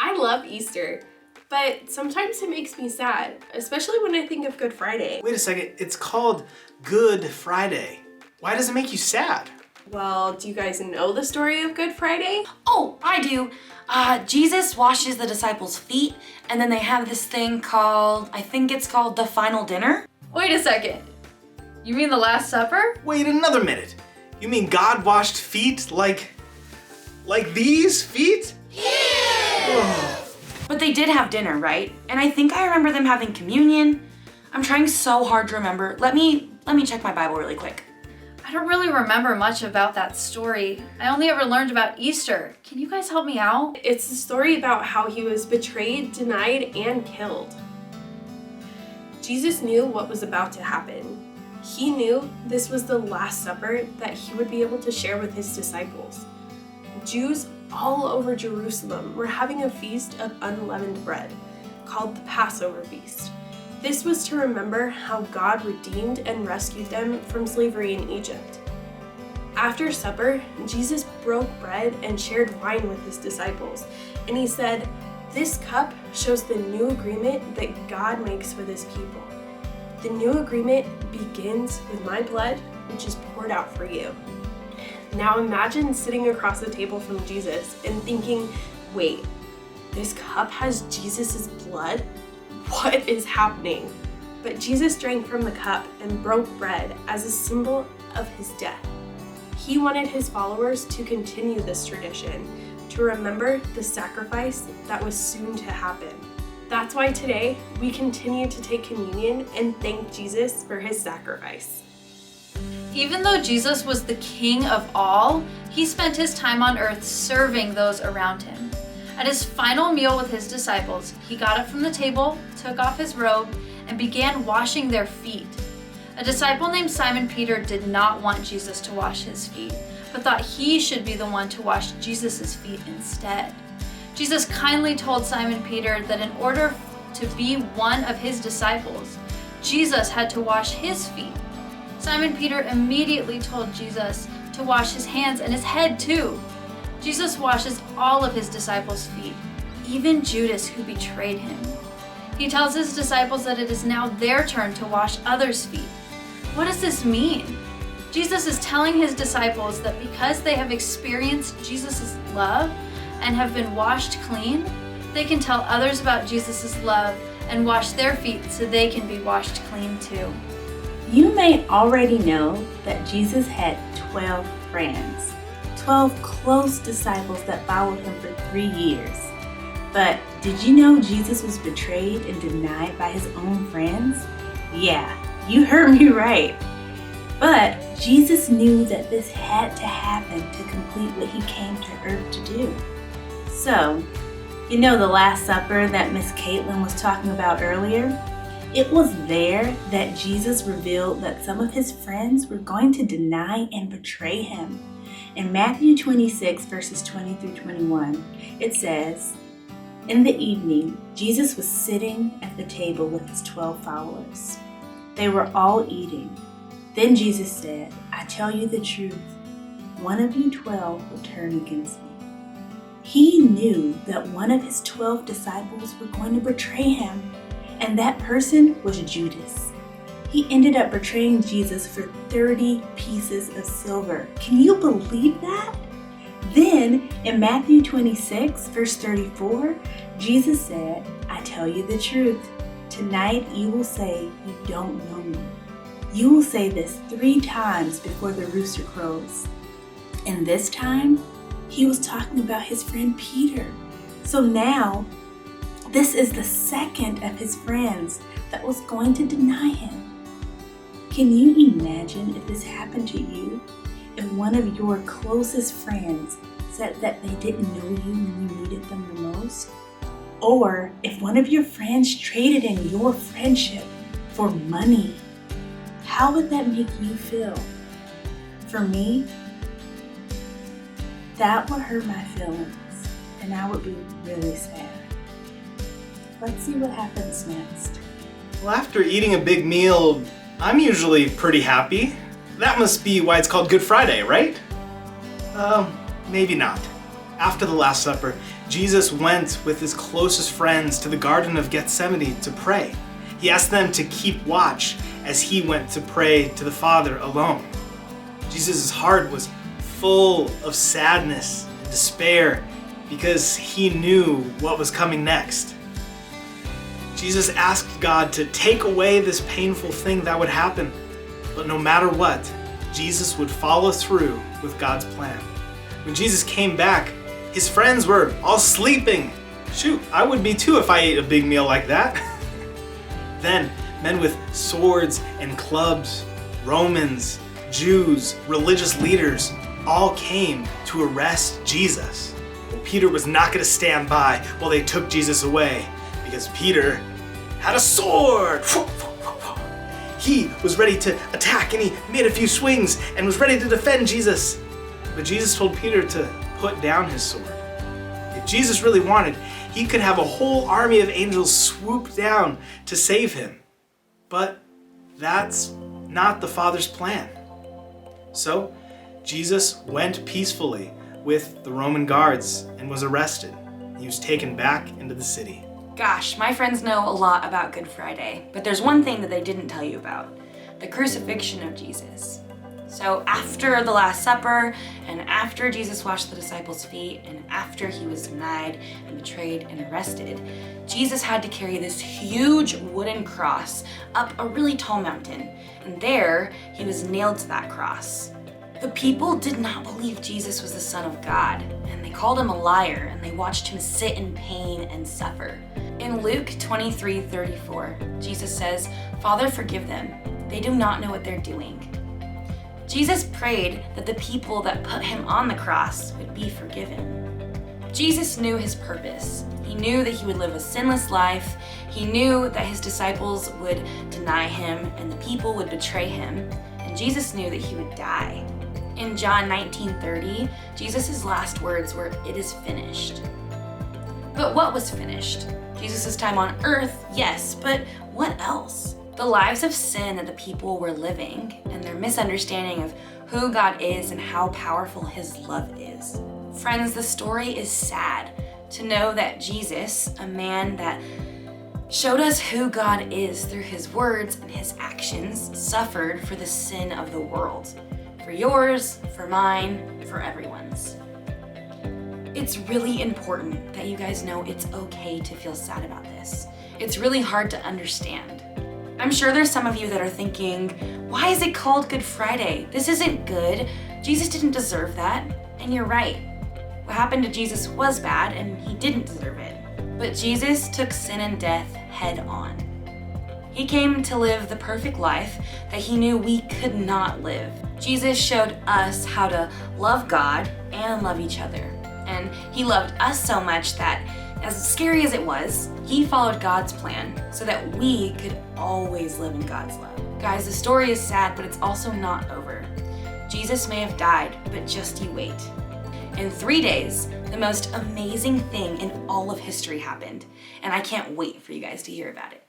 I love Easter, but sometimes it makes me sad, especially when I think of Good Friday. Wait a second, it's called Good Friday. Why does it make you sad? Well, do you guys know the story of Good Friday? Oh, I do. Jesus washes the disciples' feet, and then they have this thing called, I think it's called the final dinner. Wait a second. You mean the Last Supper? Wait another minute. You mean God washed feet like these feet? But they did have dinner, right? And I think I remember them having communion. I'm trying so hard to remember. Let me check my Bible really quick. I don't really remember much about that story. I only ever learned about Easter. Can you guys help me out? It's the story about how he was betrayed, denied, and killed. Jesus knew what was about to happen. He knew this was the Last Supper that he would be able to share with his disciples. Jews all over Jerusalem were having a feast of unleavened bread called the Passover feast. This was to remember how God redeemed and rescued them from slavery in Egypt. After supper, Jesus broke bread and shared wine with his disciples, and he said, "This cup shows the new agreement that God makes with his people. The new agreement begins with my blood, which is poured out for you." Now imagine sitting across the table from Jesus and thinking, wait, this cup has Jesus' blood? What is happening? But Jesus drank from the cup and broke bread as a symbol of his death. He wanted his followers to continue this tradition, to remember the sacrifice that was soon to happen. That's why today we continue to take communion and thank Jesus for his sacrifice. Even though Jesus was the King of all, he spent his time on earth serving those around him. At his final meal with his disciples, he got up from the table, took off his robe, and began washing their feet. A disciple named Simon Peter did not want Jesus to wash his feet, but thought he should be the one to wash Jesus' feet instead. Jesus kindly told Simon Peter that in order to be one of his disciples, Jesus had to wash his feet. Simon Peter immediately told Jesus to wash his hands and his head too. Jesus washes all of his disciples' feet, even Judas, who betrayed him. He tells his disciples that it is now their turn to wash others' feet. What does this mean? Jesus is telling his disciples that because they have experienced Jesus' love and have been washed clean, they can tell others about Jesus' love and wash their feet so they can be washed clean too. You may already know that Jesus had 12 friends, 12 close disciples that followed him for 3 years. But did you know Jesus was betrayed and denied by his own friends? Yeah, you heard me right. But Jesus knew that this had to happen to complete what he came to earth to do. So, you know the Last Supper that Miss Caitlin was talking about earlier? It was there that Jesus revealed that some of his friends were going to deny and betray him. In Matthew 26, verses 20 through 21, it says, "In the evening, Jesus was sitting at the table with his 12 followers. They were all eating. Then Jesus said, 'I tell you the truth, one of you 12 will turn against me.' He knew that one of his 12 disciples were going to betray him, and that person was Judas. He ended up betraying Jesus for 30 pieces of silver. Can you believe that? Then in Matthew 26, verse 34, Jesus said, 'I tell you the truth. Tonight you will say you don't know me. You will say this 3 times before the rooster crows.' And this time, he was talking about his friend Peter. So now, this is the second of his friends that was going to deny him. Can you imagine if this happened to you? If one of your closest friends said that they didn't know you when you needed them the most? Or if one of your friends traded in your friendship for money? How would that make you feel? For me, that would hurt my feelings, and I would be really sad. Let's see what happens next. Well, after eating a big meal, I'm usually pretty happy. That must be why it's called Good Friday, right? Maybe not. After the Last Supper, Jesus went with his closest friends to the Garden of Gethsemane to pray. He asked them to keep watch as he went to pray to the Father alone. Jesus' heart was full of sadness and despair because he knew what was coming next. Jesus asked God to take away this painful thing that would happen, but no matter what, Jesus would follow through with God's plan. When Jesus came back, his friends were all sleeping. Shoot, I would be too if I ate a big meal like that. Then, men with swords and clubs, Romans, Jews, religious leaders, all came to arrest Jesus. Well, Peter was not going to stand by while they took Jesus away, because Peter had a sword. He was ready to attack, and he made a few swings and was ready to defend Jesus. But Jesus told Peter to put down his sword. If Jesus really wanted, he could have a whole army of angels swoop down to save him. But that's not the Father's plan. So Jesus went peacefully with the Roman guards and was arrested. He was taken back into the city. Gosh, my friends know a lot about Good Friday, but there's one thing that they didn't tell you about: the crucifixion of Jesus. So after the Last Supper, and after Jesus washed the disciples' feet, and after he was denied and betrayed and arrested, Jesus had to carry this huge wooden cross up a really tall mountain, and there he was nailed to that cross. The people did not believe Jesus was the Son of God, and they called him a liar, and they watched him sit in pain and suffer. In Luke 23:34, Jesus says, "Father, forgive them. They do not know what they're doing." Jesus prayed that the people that put him on the cross would be forgiven. Jesus knew his purpose. He knew that he would live a sinless life. He knew that his disciples would deny him and the people would betray him. And Jesus knew that he would die. In John 19:30, Jesus' last words were, "It is finished." But what was finished? Jesus' time on earth, yes, but what else? The lives of sin that the people were living and their misunderstanding of who God is and how powerful his love is. Friends, the story is sad to know that Jesus, a man that showed us who God is through his words and his actions, suffered for the sin of the world. For yours, for mine, for everyone's. It's really important that you guys know it's okay to feel sad about this. It's really hard to understand. I'm sure there's some of you that are thinking, why is it called Good Friday? This isn't good. Jesus didn't deserve that. And you're right. What happened to Jesus was bad and he didn't deserve it. But Jesus took sin and death head on. He came to live the perfect life that he knew we could not live. Jesus showed us how to love God and love each other. And he loved us so much that, as scary as it was, he followed God's plan so that we could always live in God's love. Guys, the story is sad, but it's also not over. Jesus may have died, but just you wait. In 3 days, the most amazing thing in all of history happened, and I can't wait for you guys to hear about it.